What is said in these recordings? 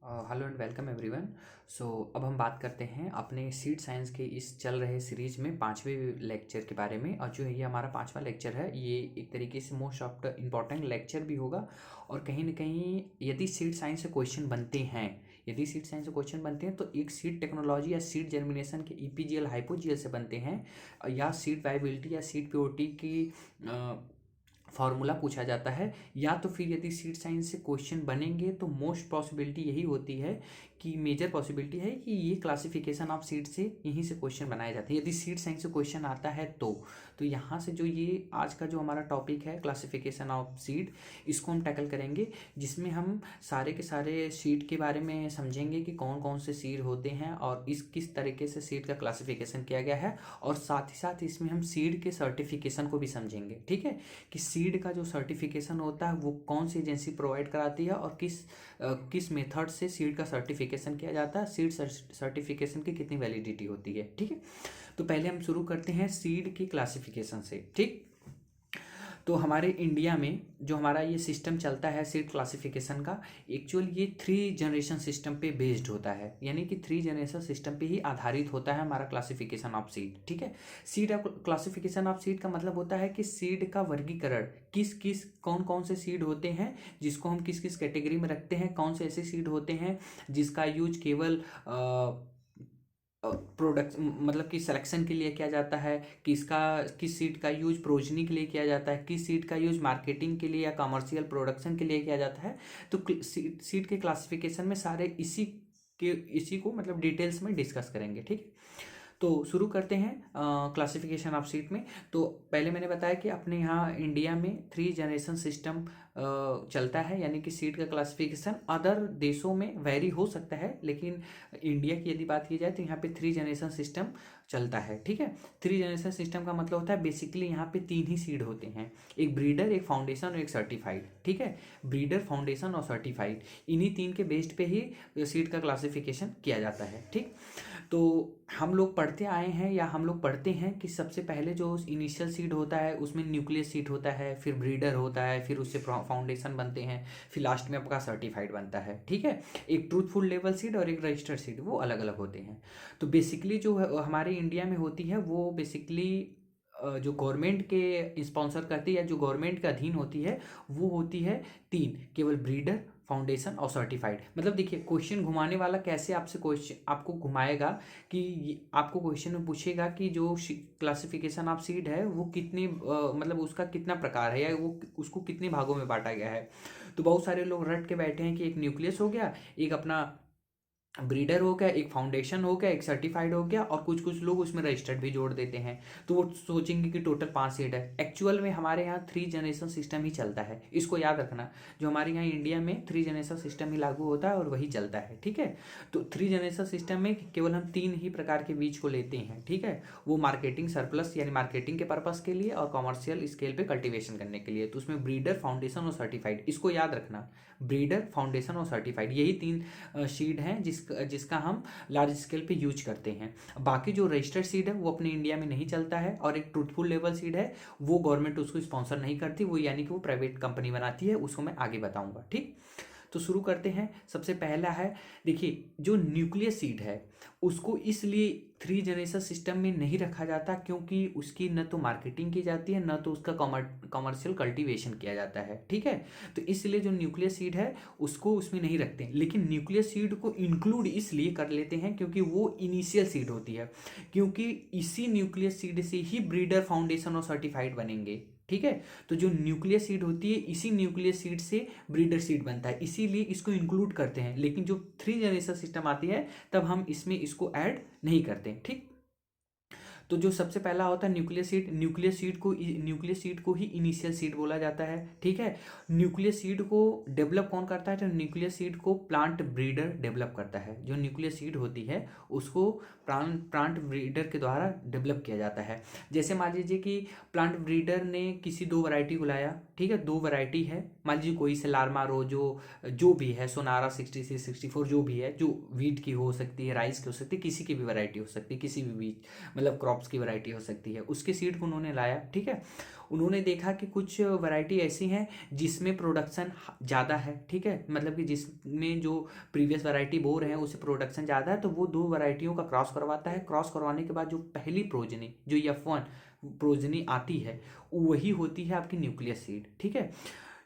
Hello and welcome everyone. So अब हम बात करते हैं अपने सीड साइंस के इस चल रहे सीरीज में पांचवें लेक्चर के बारे में। और जो है ये हमारा पांचवा लेक्चर है, ये एक तरीके से most of the important lecture भी होगा। और कहीं ना कहीं यदि सीड साइंस से क्वेश्चन बनते हैं, तो एक सीड टेक्नोलॉजी या सीड जर्मिनेशन के ईपीजीएल हाइपोजीएल से बनते हैं, या सीड वाइबिलिटी या सीड प्योरिटी की फार्मूला पूछा जाता है। या तो फिर यदि सीड साइंस से क्वेश्चन बनेंगे तो मोस्ट पॉसिबिलिटी यही होती है कि मेजर पॉसिबिलिटी है कि ये क्लासिफिकेशन ऑफ सीड से यहीं से क्वेश्चन बनाए जाते हैं। यदि सीड साइंस से क्वेश्चन आता है तो यहाँ से जो ये आज का जो हमारा टॉपिक है क्लासिफिकेशन ऑफ सीड, इसको हम टैकल करेंगे, जिसमें हम सारे के सारे सीड के बारे में समझेंगे कि कौन कौन से सीड होते हैं और इस किस तरीके से सीड का क्लासिफिकेशन किया गया है। और साथ ही साथ इसमें हम सीड के सर्टिफिकेशन को भी समझेंगे, ठीक है, कि सीड का जो सर्टिफिकेशन होता है वो कौन सी एजेंसी प्रोवाइड कराती है और किस मेथड से सीड का सर्टिफिकेशन किया जाता है, सीड सर्टिफिकेशन की कितनी वैलिडिटी होती है। ठीक है, तो पहले हम शुरू करते हैं सीड की क्लासिफिकेशन से। ठीक, तो हमारे इंडिया में जो हमारा ये सिस्टम चलता है सीड क्लासिफिकेशन का, एक्चुअल ये 3 जनरेशन सिस्टम पे बेस्ड होता है, यानी कि 3 जनरेशन सिस्टम पे ही आधारित होता है हमारा क्लासिफिकेशन ऑफ सीड। ठीक है, सीड क्लासिफिकेशन ऑफ सीड का मतलब होता है कि सीड का वर्गीकरण किस कौन कौन से सीड होते हैं जिसको हम किस किस कैटेगरी में रखते हैं, कौन से ऐसे सीड होते हैं जिसका यूज केवल प्रोडक्ट मतलब कि सिलेक्शन के लिए किया जाता है, किस सीड का यूज प्रोजनी के लिए किया जाता है, किस सीड का यूज मार्केटिंग के लिए या कमर्शियल प्रोडक्शन के लिए किया जाता है। तो सीड के क्लासिफिकेशन में सारे इसी को मतलब डिटेल्स में डिस्कस करेंगे। ठीक है, तो शुरू करते हैं क्लासिफिकेशन ऑफ सीड में। तो पहले मैंने बताया कि अपने यहाँ इंडिया में 3 जनरेशन सिस्टम चलता है, यानी कि सीड का क्लासिफिकेशन अदर देशों में वेरी हो सकता है, लेकिन इंडिया की यदि बात की जाए तो यहाँ पे 3 जनरेशन सिस्टम चलता है। ठीक है, 3 जनरेशन सिस्टम का मतलब होता है बेसिकली यहाँ पे 3 ही सीड होते हैं, एक ब्रीडर, एक फाउंडेशन और एक सर्टिफाइड। ठीक है, ब्रीडर, फाउंडेशन और सर्टिफाइड, इन्हीं 3 के बेस्ड पे ही सीड का क्लासिफिकेशन किया जाता है। ठीक, तो हम लोग पढ़ते आए हैं या हम लोग पढ़ते हैं कि सबसे पहले जो इनिशियल सीड होता है उसमें न्यूक्लियस सीड होता है, फिर ब्रीडर होता है, फिर उससे फाउंडेशन बनते हैं, फिर लास्ट में आपका सर्टिफाइड बनता है। ठीक है, एक ट्रूथफुल लेवल सीड और एक रजिस्टर्ड सीड, वो अलग अलग होते हैं। तो बेसिकली जो हमारे इंडिया में होती है वो बेसिकली जो गवर्नमेंट के स्पॉन्सर करती है या जो गवर्नमेंट के अधीन होती है वो होती है 3, केवल ब्रीडर, फाउंडेशन और सर्टिफाइड। मतलब देखिए, क्वेश्चन घुमाने वाला कैसे आपसे क्वेश्चन आपको घुमाएगा कि आपको क्वेश्चन में पूछेगा कि जो क्लासिफिकेशन ऑफ सीड है वो कितने मतलब उसका कितना प्रकार है या वो उसको कितने भागों में बांटा गया है। तो बहुत सारे लोग रट के बैठे हैं कि एक न्यूक्लियस हो गया, एक अपना ब्रीडर हो गया, एक फाउंडेशन हो गया, एक सर्टिफाइड हो गया, और कुछ कुछ लोग उसमें रजिस्टर्ड भी जोड़ देते हैं, तो वो सोचेंगे कि टोटल 5 सीट है। एक्चुअल में हमारे यहाँ 3 जनरेशन सिस्टम ही चलता है, इसको याद रखना। जो हमारे यहाँ इंडिया में 3 जनरेशन सिस्टम ही लागू होता है और वही चलता है। ठीक है, तो 3 जनरेशन सिस्टम में केवल हम 3 ही प्रकार के बीज को लेते हैं। ठीक है, वो मार्केटिंग सरप्लस यानी मार्केटिंग के पर्पस के लिए और कॉमर्शियल स्केल पे कल्टीवेशन करने के लिए। तो उसमें ब्रीडर, फाउंडेशन और सर्टिफाइड, इसको याद रखना। ब्रीडर, फाउंडेशन और सर्टिफाइड, यही 3 सीड हैं जिसका हम लार्ज स्केल पे यूज करते हैं। बाकी जो रजिस्टर्ड सीड है वो अपने इंडिया में नहीं चलता है, और एक ट्रूथफुल लेवल सीड है वो गवर्नमेंट उसको स्पॉन्सर नहीं करती, वो यानी कि वो प्राइवेट कंपनी बनाती है, उसको मैं आगे बताऊंगा। ठीक, तो शुरू करते हैं। सबसे पहला है, देखिए, जो न्यूक्लियस सीड है उसको इसलिए 3 जनरेशन सिस्टम में नहीं रखा जाता क्योंकि उसकी न तो मार्केटिंग की जाती है न तो उसका कमर्शियल कल्टीवेशन किया जाता है। ठीक है, तो इसलिए जो न्यूक्लियस सीड है उसको उसमें नहीं रखते, लेकिन न्यूक्लियस सीड को इंक्लूड इसलिए कर लेते हैं क्योंकि वो इनिशियल सीड होती है, क्योंकि इसी न्यूक्लियस सीड से ही ब्रीडर, फाउंडेशन और सर्टिफाइड बनेंगे। ठीक है, तो जो न्यूक्लियस सीड होती है इसी न्यूक्लियस सीड से ब्रीडर सीड बनता है, इसीलिए इसको इंक्लूड करते हैं। लेकिन जो 3 जनरेशन सिस्टम आती है तब हम इसमें इसको ऐड नहीं करते। ठीक, तो जो सबसे पहला होता है न्यूक्लियस सीड को ही इनिशियल सीड बोला जाता है। ठीक है, न्यूक्लियस सीड को डेवलप कौन करता है, तो न्यूक्लियस सीड को प्लांट ब्रीडर डेवलप करता है। जो न्यूक्लियस सीड होती है उसको प्लांट ब्रीडर के द्वारा डेवलप किया जाता है। जैसे मान लीजिए कि प्लांट ब्रीडर ने किसी 2 वैरायटी को लाया। ठीक है, 2 वैरायटी है, मान लीजिए कोई से लार्मा रो जो भी है, सोनारा 63 64 जो भी है, जो वीट की हो सकती है, राइस की हो सकती है, किसी की भी वैरायटी हो सकती है, किसी भी बीज मतलब क्रॉप क्रॉप्स की वैरायटी हो सकती है, उसके सीड को उन्होंने लाया। ठीक है, उन्होंने देखा कि कुछ वैरायटी ऐसी हैं जिसमें प्रोडक्शन ज़्यादा है। ठीक है, मतलब कि जिसमें जो प्रीवियस वैरायटी बो रहे हैं उससे प्रोडक्शन ज़्यादा है, तो वो दो वैरायटियों का क्रॉस करवाता है। क्रॉस करवाने के बाद जो पहली प्रोजनी, जो F1 प्रोजनी आती है, वही होती है आपकी न्यूक्लियस सीड। ठीक है,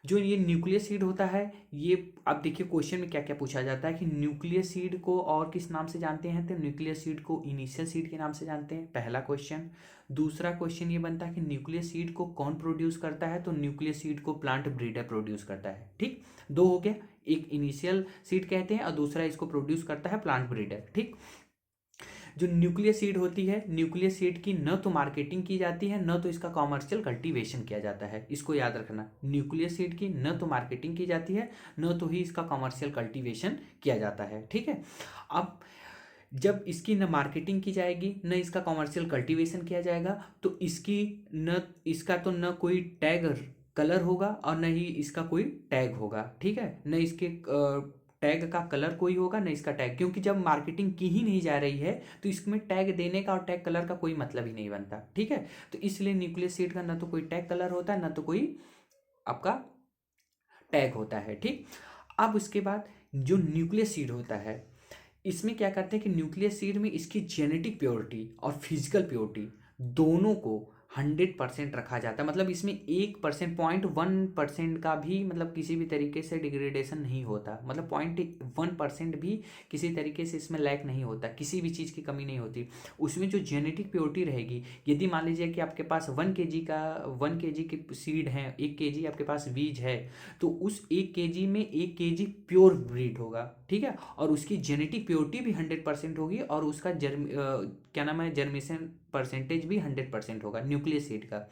जो ये न्यूक्लियस सीड होता है, ये अब देखिए क्वेश्चन में क्या क्या पूछा जाता है कि न्यूक्लियस सीड को और किस नाम से जानते हैं, तो न्यूक्लियस सीड को इनिशियल सीड के नाम से जानते हैं, पहला क्वेश्चन। दूसरा क्वेश्चन ये बनता है कि न्यूक्लियस सीड को कौन प्रोड्यूस करता है, तो न्यूक्लियस सीड को प्लांट ब्रीडर प्रोड्यूस करता है। ठीक, दो हो गया, एक इनिशियल सीड कहते हैं और दूसरा इसको प्रोड्यूस करता है प्लांट ब्रीडर। ठीक, जो न्यूक्लियस सीड होती है, न्यूक्लियस सीड की न तो मार्केटिंग की जाती है, न तो इसका कॉमर्शियल कल्टीवेशन किया जाता है। इसको याद रखना, न्यूक्लियस सीड की न तो मार्केटिंग की जाती है, न तो ही इसका कॉमर्शियल कल्टीवेशन किया जाता है। ठीक है, अब जब इसकी न मार्केटिंग की जाएगी, न इसका कॉमर्शियल कल्टीवेशन किया जाएगा, तो इसका तो न कोई टैग कलर होगा और न ही इसका कोई टैग होगा। ठीक है, न इसके टैग का कलर कोई होगा, न इसका टैग, क्योंकि जब मार्केटिंग की ही नहीं जा रही है तो इसमें टैग देने का और टैग कलर का कोई मतलब ही नहीं बनता। ठीक है, तो इसलिए न्यूक्लियस सीड का न तो कोई टैग कलर होता है, न तो कोई आपका टैग होता है। ठीक, अब उसके बाद जो न्यूक्लियस सीड होता है, इसमें क्या करते हैं कि न्यूक्लियस सीड में इसकी जेनेटिक प्योरिटी और फिजिकल प्योरिटी दोनों को 100% रखा जाता है। मतलब इसमें 1%, 0.1% का भी मतलब किसी भी तरीके से डिग्रेडेशन नहीं होता। मतलब 0.1% भी किसी तरीके से इसमें लैक नहीं होता, किसी भी चीज़ की कमी नहीं होती। उसमें जो जेनेटिक प्योरिटी रहेगी, यदि मान लीजिए कि आपके पास 1 kg की सीड है, 1 kg आपके पास बीज है, तो उस 1 kg में 1 kg प्योर ब्रीड होगा। ठीक है, और उसकी जेनेटिक प्योरिटी भी 100% होगी और उसका क्या नाम है, जर्मेशन परसेंटेज भी 100% होगा। न्यूक्लियस सीड का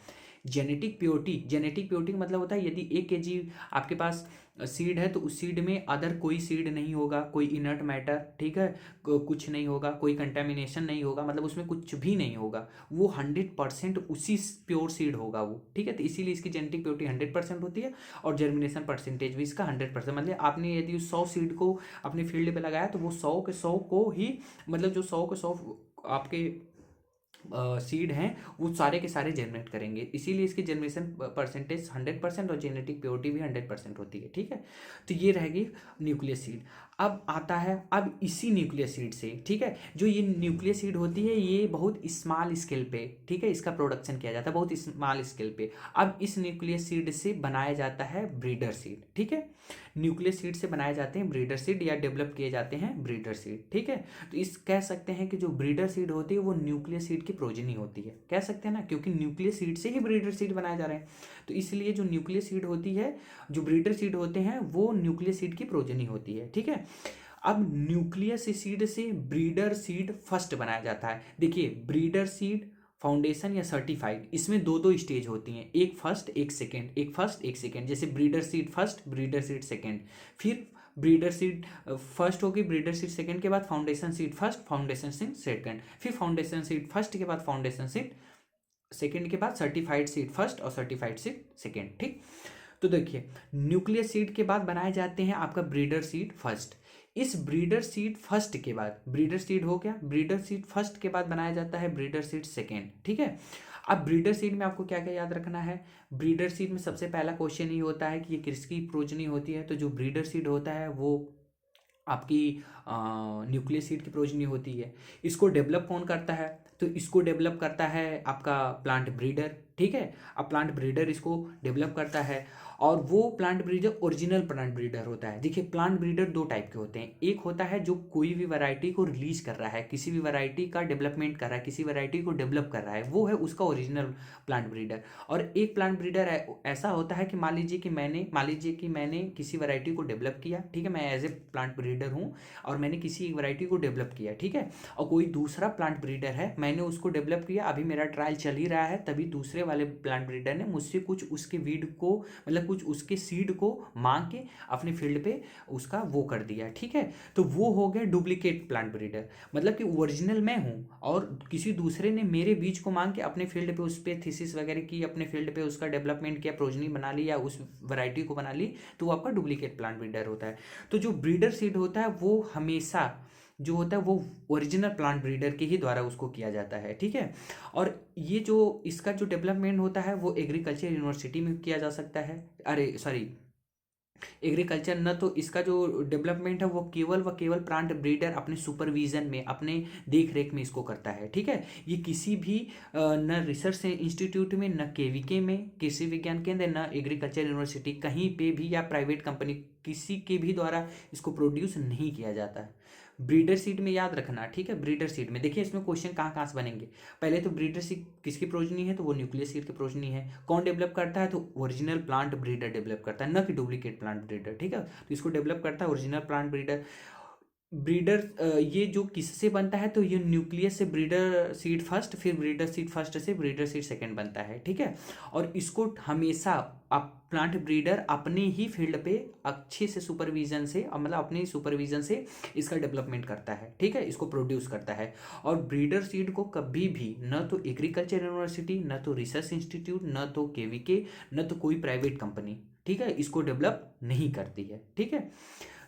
जेनेटिक प्योरिटी का मतलब होता है यदि 1 kg आपके पास सीड है तो उस सीड में अदर कोई सीड नहीं होगा, कोई इनर्ट मैटर, ठीक है, कुछ नहीं होगा, कोई कंटेमिनेशन नहीं होगा, मतलब उसमें कुछ भी नहीं होगा, वो 100% उसी प्योर सीड होगा वो। ठीक है, तो इसीलिए इसकी जेनेटिक प्योरिटी 100% होती है और जर्मिनेशन परसेंटेज भी इसका 100%। मतलब आपने यदि 100 सीड को अपने फील्ड पे लगाया तो वो 100 के 100 को ही, मतलब जो 100 के 100 आपके सीड हैं वो सारे के सारे जर्मिनेट करेंगे। इसीलिए इसकी जर्मिनेशन परसेंटेज 100% और जेनेटिक प्योरिटी भी 100% होती है। ठीक है, तो ये रहेगी न्यूक्लियस सीड। अब आता है, अब इसी न्यूक्लियस सीड से, ठीक है, जो ये न्यूक्लियस सीड होती है ये बहुत स्मॉल स्केल पे, ठीक है, इसका प्रोडक्शन किया जाता है बहुत स्मॉल स्केल पे। अब इस न्यूक्लियस सीड से बनाया जाता है ब्रीडर सीड। ठीक है, न्यूक्लियस सीड से बनाए जाते हैं ब्रीडर सीड या डेवलप किए जाते हैं ब्रीडर सीड। ठीक है, तो इस कह सकते हैं कि जो ब्रीडर सीड होती है वो न्यूक्लियस सीड की प्रोजेनी होती है, कह सकते हैं ना, क्योंकि न्यूक्लियस सीड से ही ब्रीडर सीड बनाए जा रहे हैं। तो इसलिए जो न्यूक्लियस सीड होती है, जो ब्रीडर सीड होते हैं वो न्यूक्लियस सीड की प्रोजेनी होती है। ठीक है, अब न्यूक्लियस सीड से ब्रीडर सीड फर्स्ट बनाया जाता है। देखिए, ब्रीडर सीड, फाउंडेशन या सर्टिफाइड, इसमें दो दो स्टेज होती हैं, एक फर्स्ट एक सेकेंड, एक फर्स्ट एक सेकेंड। जैसे breeder seed first, breeder seed second, फिर ब्रीडर सीड फर्स्ट होगी, ब्रीडर सीड सेकेंड के बाद foundation seed first, foundation seed second, फिर फाउंडेशन सीड फर्स्ट के बाद फाउंडेशन सीड सेकेंड के बाद सर्टिफाइड सीड फर्स्ट और सर्टिफाइड सीड सेकेंड। ठीक, तो देखिए, न्यूक्लियस सीड के बाद बनाए जाते हैं आपका ब्रीडर सीड फर्स्ट। इस ब्रीडर सीड फर्स्ट के बाद, ब्रीडर सीड हो गया, ब्रीडर सीड फर्स्ट के बाद बनाया जाता है ब्रीडर सीड सेकेंड। ठीक है, अब ब्रीडर सीड में आपको क्या क्या याद रखना है। ब्रीडर सीड में सबसे पहला क्वेश्चन ये होता है कि ये किसकी प्रोजनी होती है, तो जो ब्रीडर सीड होता है वो आपकी न्यूक्लियस सीड की प्रोजनी होती है। इसको डेवलप कौन करता है, तो इसको डेवलप करता है आपका प्लांट ब्रीडर। ठीक है, अब प्लांट ब्रीडर इसको डेवलप करता है और वो plant breeder original plant breeder होता है। देखिए, प्लांट ब्रीडर दो टाइप के होते हैं, एक होता है जो कोई भी वैरायटी को रिलीज कर रहा है, किसी भी वैरायटी का डेवलपमेंट कर रहा है, किसी वैरायटी को डेवलप कर रहा है, वो है उसका ओरिजिनल प्लांट ब्रीडर। और एक प्लांट ब्रीडर ऐसा होता है कि मान लीजिए कि मैंने किसी वैरायटी को डेवलप किया, ठीक है, मैं एज ए प्लांट ब्रीडर हूँ और मैंने किसी एक वैरायटी को डेवलप किया, ठीक है, और कोई दूसरा प्लांट ब्रीडर है, मैंने उसको डेवलप किया, अभी मेरा ट्रायल चल ही रहा है, तभी दूसरे वाले प्लांट ब्रीडर ने मुझसे कुछ उसके वीड को, मतलब कुछ उसके सीड को मांग के अपने फील्ड पे उसका वो कर दिया। ठीक है, तो वो हो गया डुप्लीकेट प्लांट ब्रीडर। मतलब कि ओरिजिनल मैं हूँ और किसी दूसरे ने मेरे बीज को मांग के अपने फील्ड पे उस पर थीसिस वगैरह की, अपने फील्ड पे उसका डेवलपमेंट किया, प्रोजनी बना ली या उस वैरायटी को बना ली, तो वो आपका डुप्लीकेट प्लांट ब्रीडर होता है। तो जो ब्रीडर सीड होता है वो हमेशा जो होता है वो ओरिजिनल प्लांट ब्रीडर के ही द्वारा उसको किया जाता है, ठीक है। और ये जो इसका जो डेवलपमेंट होता है वो एग्रीकल्चर यूनिवर्सिटी में किया जा सकता है, अरे सॉरी, एग्रीकल्चर न तो इसका जो डेवलपमेंट है वो केवल व केवल प्लांट ब्रीडर अपने सुपरविजन में, अपने देख रेख में इसको करता है, ठीक है। ये किसी भी न रिसर्च इंस्टीट्यूट में, न केवीके में, कृषि विज्ञान केंद्र, न एग्रीकल्चर यूनिवर्सिटी, कहीं पे भी या प्राइवेट कंपनी किसी के भी द्वारा इसको प्रोड्यूस नहीं किया जाता है। ब्रीडर सीड में याद रखना, ठीक है। ब्रीडर सीड में देखिए इसमें क्वेश्चन कहाँ से बनेंगे। पहले तो ब्रीडर सीड किसकी प्रोजनी है, तो वो न्यूक्लियस सीड की प्रोजनी है। कौन डेवलप करता है, तो ओरिजिनल प्लांट ब्रीडर डेवलप करता है, न कि डुप्लीकेट प्लांट ब्रीडर, ठीक है। तो इसको डेवलप करता है ओरिजिनल प्लांट ब्रीडर। ब्रीडर ये जो किससे बनता है, तो ये न्यूक्लियस से ब्रीडर सीड फर्स्ट, फिर ब्रीडर सीड फर्स्ट से ब्रीडर सीड सेकंड बनता है, ठीक है। और इसको हमेशा आप प्लांट ब्रीडर अपने ही फील्ड पे अच्छे से सुपरविजन से, मतलब अपने सुपरविजन से इसका डेवलपमेंट करता है, ठीक है, इसको प्रोड्यूस करता है। और ब्रीडर सीड को कभी भी न तो एग्रीकल्चर यूनिवर्सिटी, न तो रिसर्च इंस्टीट्यूट, न तो केवीके, न तो कोई प्राइवेट कंपनी, ठीक है, इसको डेवलप नहीं करती है, ठीक है।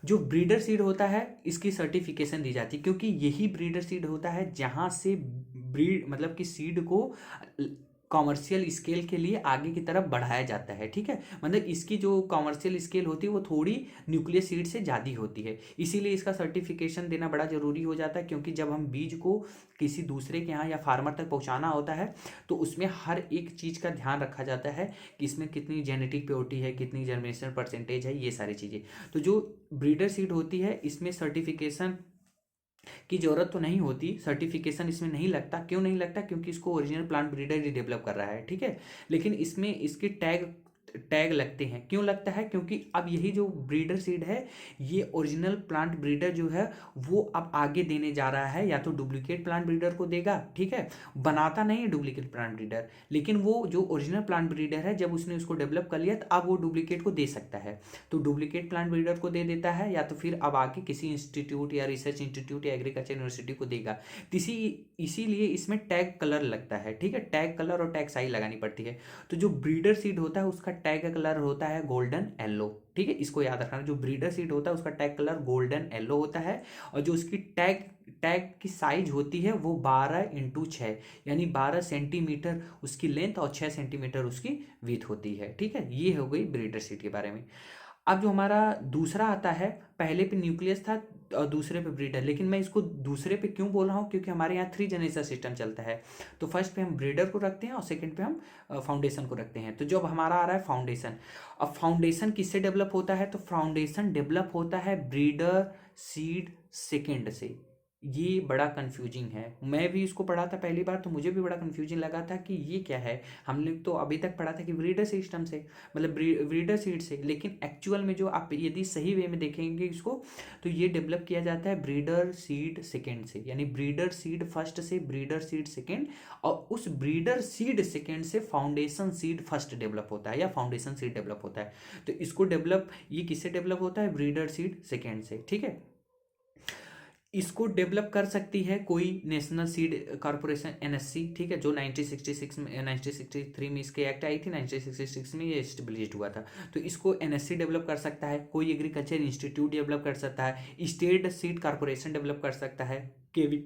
जो ब्रीडर सीड होता है इसकी सर्टिफिकेशन दी जाती है, क्योंकि यही ब्रीडर सीड होता है जहाँ से ब्रीड मतलब कि सीड को कॉमर्शियल स्केल के लिए आगे की तरफ बढ़ाया जाता है, ठीक है। मतलब इसकी जो कॉमर्शियल स्केल होती है वो थोड़ी न्यूक्लियस सीड से ज़्यादा होती है, इसीलिए इसका सर्टिफिकेशन देना बड़ा ज़रूरी हो जाता है। क्योंकि जब हम बीज को किसी दूसरे के यहाँ या फार्मर तक पहुँचाना होता है तो उसमें हर एक चीज़ का ध्यान रखा जाता है कि इसमें कितनी जेनेटिक प्योरिटी है, कितनी जर्मिनेशन परसेंटेज है, ये सारी चीज़ें। तो जो ब्रीडर सीड होती है इसमें सर्टिफिकेशन की जरूरत तो नहीं होती, सर्टिफिकेशन इसमें नहीं लगता। क्यों नहीं लगता, क्योंकि इसको ओरिजिनल प्लांट ब्रीडर ही डेवलप कर रहा है, ठीक है। लेकिन इसमें इसके टैग टैग लगते हैं। क्यों लगता है, क्योंकि अब यही जो ब्रीडर सीड है ये ओरिजिनल प्लांट ब्रीडर जो है वो अब आगे देने जा रहा है, या तो डुप्लीकेट प्लांट ब्रीडर को देगा, ठीक है। बनाता नहीं है डुप्लीकेट प्लांट ब्रीडर, लेकिन वो जो ओरिजिनल प्लांट ब्रीडर है जब उसने उसको डेवलप कर लिया तो अब वो डुप्लीकेट को दे सकता है। तो डुप्लीकेट प्लांट ब्रीडर को दे देता है, या तो फिर अब आगे किसी इंस्टीट्यूट या रिसर्च इंस्टीट्यूट या एग्रीकल्चर यूनिवर्सिटी को देगा। इसीलिए इसमें टैग कलर लगता है, ठीक है। टैग कलर और टैग साइज लगानी पड़ती है। तो जो ब्रीडर सीड होता है उसका टैग का कलर होता है गोल्डन येलो, ठीक है, इसको याद रखना। जो ब्रीडर सीड होता है उसका टैग कलर गोल्डन येलो होता है। और जो उसकी टैग टैग की साइज होती है वो 12x6, यानी 12 सेंटीमीटर उसकी लेंथ और 6 सेंटीमीटर उसकी विड्थ होती है, ठीक है। ये हो गई ब्रीडर सीड के बारे में। अब जो हमारा दूसरा आता है, पहले पे न्यूक्लियस था और दूसरे पे ब्रीडर, लेकिन मैं इसको दूसरे पे क्यों बोल रहा हूँ, क्योंकि हमारे यहाँ 3 जनरेशन सिस्टम चलता है। तो फर्स्ट पे हम ब्रीडर को रखते हैं और सेकंड पे हम फाउंडेशन को रखते हैं। तो जो अब हमारा आ रहा है फाउंडेशन, अब फाउंडेशन किससे डेवलप होता है, तो फाउंडेशन डेवलप होता है ब्रीडर सीड सेकेंड से। ये बड़ा कंफ्यूजिंग है, मैं भी इसको पढ़ा था पहली बार तो मुझे भी बड़ा कंफ्यूजिंग लगा था कि ये क्या है। हमने तो अभी तक पढ़ा था कि ब्रीडर सिस्टम से, मतलब ब्रीडर सीड से, लेकिन एक्चुअल में जो आप यदि सही वे में देखेंगे इसको तो ये डेवलप किया जाता है ब्रीडर सीड सेकेंड से, यानी ब्रीडर सीड फर्स्ट से ब्रीडर सीड सेकेंड, और उस ब्रीडर सीड सेकेंड से फाउंडेशन सीड फर्स्ट डेवलप होता है या फाउंडेशन सीड डेवलप होता है। तो इसको डेवलप ये किससे डेवलप होता है, ब्रीडर सीड सेकेंड से, ठीक है। इसको डेवलप कर सकती है कोई नेशनल सीड कॉर्पोरेशन एनएससी, ठीक है, जो 1966 में 1963 में इसके एक्ट आई थी, 1966 में ये एस्टेब्लिश्ड हुआ था। तो इसको एनएससी डेवलप कर सकता है, कोई एग्रीकल्चर इंस्टीट्यूट डेवलप कर सकता है, स्टेट सीड कॉर्पोरेशन डेवलप कर सकता है, केवी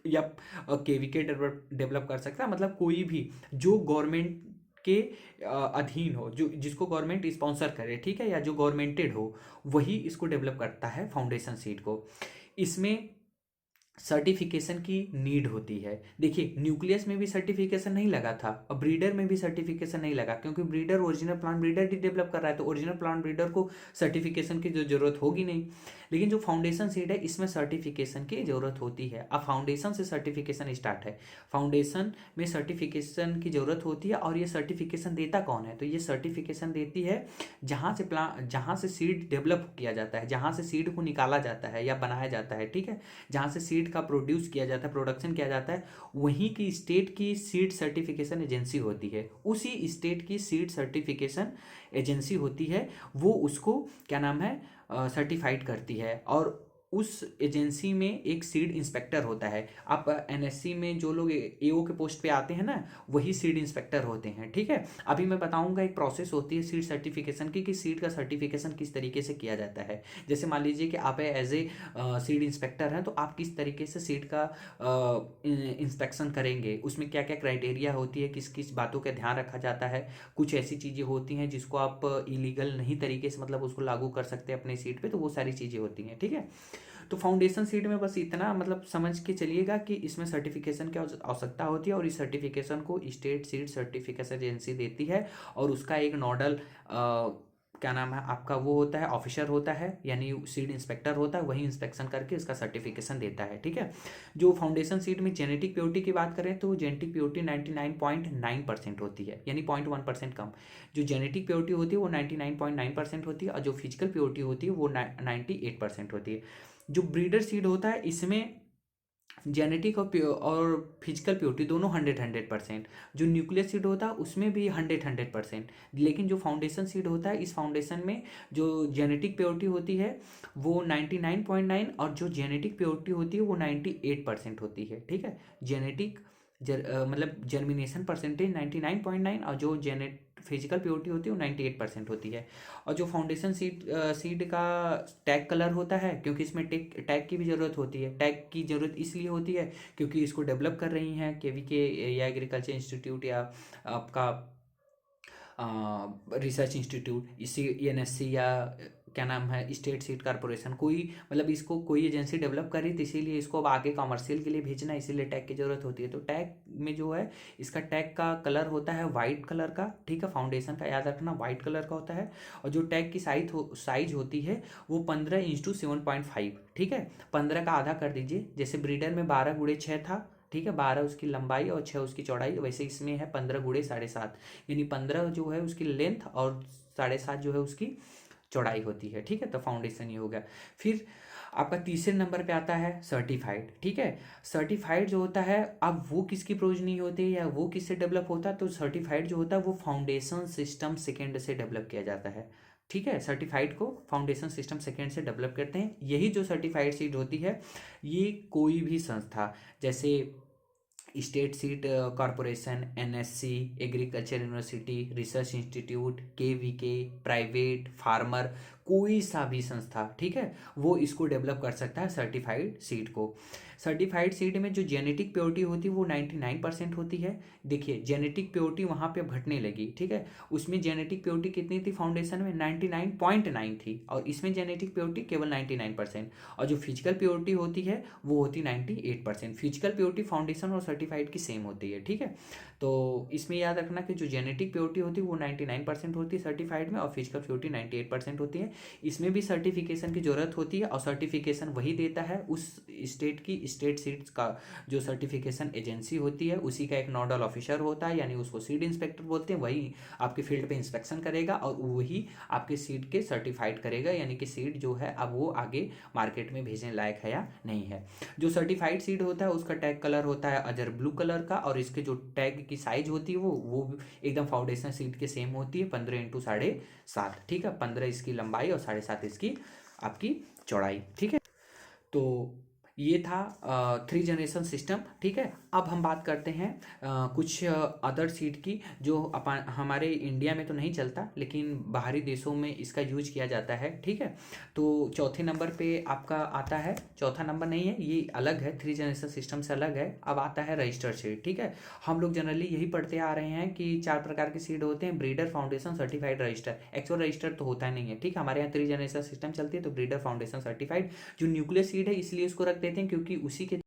या केवीके डेवलप कर सकता है। मतलब कोई भी जो गवर्नमेंट के अधीन हो, जो जिसको गवर्नमेंट स्पॉन्सर करे, ठीक है, या जो गवर्नमेंटेड हो, वही इसको डेवलप करता है फाउंडेशन सीड को। इसमें सर्टिफिकेशन की नीड होती है। देखिए न्यूक्लियस में भी सर्टिफिकेशन नहीं लगा था और ब्रीडर में भी सर्टिफिकेशन नहीं लगा, क्योंकि ब्रीडर ओरिजिनल प्लांट ब्रीडर ही डेवलप कर रहा है, तो ओरिजिनल प्लांट ब्रीडर को सर्टिफिकेशन की जो जरूरत होगी नहीं। लेकिन जो फाउंडेशन सीड है इसमें सर्टिफिकेशन की जरूरत होती है। अब फाउंडेशन से सर्टिफिकेशन स्टार्ट है, फाउंडेशन में सर्टिफिकेशन की जरूरत होती है। और ये सर्टिफिकेशन देता कौन है, तो ये सर्टिफिकेशन देती है जहाँ से सीड डेवलप किया जाता है, जहाँ से सीड को निकाला जाता है या बनाया जाता है, ठीक है, जहाँ से सीड का प्रोड्यूस किया जाता है, प्रोडक्शन किया जाता है, वहीं की स्टेट की सीड सर्टिफिकेशन एजेंसी होती है। उसी स्टेट की सीड सर्टिफिकेशन एजेंसी होती है, वो उसको क्या नाम है सर्टिफाइड करती है। और उस एजेंसी में एक सीड इंस्पेक्टर होता है। आप एनएससी में जो लोग एओ के पोस्ट पे आते हैं ना, वही सीड इंस्पेक्टर होते हैं, ठीक है। अभी मैं बताऊंगा एक प्रोसेस होती है सीड सर्टिफिकेशन की, कि सीड का सर्टिफिकेशन किस तरीके से किया जाता है। जैसे मान लीजिए कि आप एज ए सीड इंस्पेक्टर हैं, तो आप किस तरीके से सीड का इंस्पेक्शन करेंगे, उसमें क्या क्या क्राइटेरिया होती है, किस किस बातों का ध्यान रखा जाता है। कुछ ऐसी चीज़ें होती हैं जिसको आप इलीगल नहीं तरीके से मतलब उसको लागू कर सकते हैं अपने सीट पे, तो वो सारी चीज़ें होती हैं, ठीक है। तो फाउंडेशन सीट में बस इतना मतलब समझ के चलिएगा कि इसमें सर्टिफिकेशन की आवश्यकता होती है, और इस सर्टिफिकेशन को स्टेट सीड सर्टिफिकेशन एजेंसी देती है, और उसका एक नोडल क्या नाम है आपका, वो होता है ऑफिसर होता है, यानी सीड इंस्पेक्टर होता है, वही इंस्पेक्शन करके इसका सर्टिफिकेशन देता है, ठीक है। जो फाउंडेशन सीड में जेनेटिक प्योरिटी की बात करें तो जेनेटिक प्योरिटी 99.9% होती है, यानी 0.1% कम। जो जेनेटिक प्योरिटी होती है वो 99.9% होती है, और जो फिजिकल प्योरिटी होती है वो 98% होती है। जो ब्रीडर सीड होता है इसमें जेनेटिक और फिजिकल प्योरिटी दोनों 100% जो न्यूक्लियस सीड होता है उसमें भी 100%। लेकिन जो फाउंडेशन सीड होता है, इस फाउंडेशन में जो जेनेटिक प्योरिटी होती है वो 99.9, और जो जेनेटिक प्योरिटी होती है वो 98% होती है, ठीक है। जेनेटिक मतलब जर्मिनेशन परसेंटेज 99.9, और जो जेनेट फिजिकल प्योरिटी होती है वो 98% होती है। और जो फाउंडेशन सीड का टैग कलर होता है, क्योंकि इसमें टैग की भी ज़रूरत होती है। टैग की ज़रूरत इसलिए होती है क्योंकि इसको डेवलप कर रही हैं केवीके या एग्रीकल्चर इंस्टीट्यूट या आपका रिसर्च इंस्टीट्यूट, इसी एनएससी या क्या नाम है स्टेट सीड कॉरपोरेशन, कोई मतलब इसको कोई एजेंसी डेवलप करी, तो इसीलिए इसको अब आगे कमर्शियल के लिए भेजना है, इसीलिए टैग की ज़रूरत होती है। तो टैग में जो है इसका टैग का कलर होता है वाइट कलर का, ठीक है। फाउंडेशन का याद रखना वाइट कलर का होता है। और जो टैग की साइज होती है वो 15:7.5, ठीक है। 15 का आधा कर दीजिए, जैसे ब्रीडर में 12x6 था, ठीक है। 12 उसकी लंबाई और 6 उसकी चौड़ाई, वैसे इसमें है 15x7.5, यानी 15 जो है उसकी लेंथ और 7.5 जो है उसकी चौड़ाई होती है, ठीक है। तो फाउंडेशन ये हो गया। फिर आपका तीसरे नंबर पे आता है सर्टिफाइड, ठीक है। सर्टिफाइड जो होता है, अब वो किसकी प्रोजनी होती है या वो किससे डेवलप होता है, तो सर्टिफाइड जो होता है वो फाउंडेशन सिस्टम सेकेंड से डेवलप किया जाता है, ठीक है। सर्टिफाइड को फाउंडेशन सिस्टम सेकेंड से डेवलप करते हैं। यही जो सर्टिफाइड सीड होती है, ये कोई भी संस्था जैसे state seed corporation, NSC, agriculture university, research institute, KVK, private, farmer, कोई सा भी संस्था, ठीक है, वो इसको डेवलप कर सकता है सर्टिफाइड सीड को। सर्टिफाइड सीड में जो जेनेटिक प्योरिटी होती है वो 99% होती है। देखिए जेनेटिक प्योरिटी वहाँ पे घटने लगी, ठीक है। उसमें जेनेटिक प्योरिटी कितनी थी फाउंडेशन में, 99.9 थी, और इसमें जेनेटिक प्योरिटी केवल 99%। और जो फिजिकल प्योरिटी होती है वो होती 98%। फिजिकल प्योरिटी फाउंडेशन और सर्टिफाइड की सेम होती है, ठीक है। तो इसमें याद रखना कि जो जेनेटिक प्योरिटी होती है वो 99% होती है सर्टिफाइड में, और फिजिकल प्योरिटी 98% होती है। इसमें भी सर्टिफिकेशन की ज़रूरत होती है, और सर्टिफिकेशन वही देता है उस स्टेट की स्टेट सीड्स का जो सर्टिफिकेशन एजेंसी होती है, उसी का एक नोडल ऑफिसर होता है, यानी उसको सीड इंस्पेक्टर बोलते हैं। वही आपके फील्ड पे इंस्पेक्शन करेगा और वही आपके सीड के सर्टिफाइड करेगा, यानी कि सीड जो है अब वो आगे मार्केट में भेजने लायक है या नहीं है। जो सर्टिफाइड सीड होता है उसका टैग कलर होता है अजर ब्लू कलर का, और इसके जो टैग की साइज होती है वो एकदम फाउंडेशन सीड के सेम होती है, 15x7.5, ठीक है। 15 इसकी लंबाई और 7.5 इसकी आपकी चौड़ाई, ठीक है। तो ये था 3 जनरेशन सिस्टम, ठीक है। अब हम बात करते हैं कुछ अदर सीड की जो अपन हमारे इंडिया में तो नहीं चलता, लेकिन बाहरी देशों में इसका यूज किया जाता है, ठीक है। तो चौथे नंबर पे आपका आता है, चौथा नंबर नहीं है, ये अलग है, 3 जनरेशन सिस्टम से अलग है। अब आता है रजिस्टर्ड सीड, ठीक है। हम लोग जनरली यही पढ़ते आ रहे हैं कि 4 प्रकार के सीड होते हैं, breeder, foundation, certified, register. Actual register तो होता नहीं है, ठीक है। हमारे यहाँ 3 जनरेशन सिस्टम चलती है, तो ब्रीडर, फाउंडेशन, सर्टिफाइड। जो न्यूक्लियस सीड है इसलिए उसको रख देते हैं क्योंकि उसी के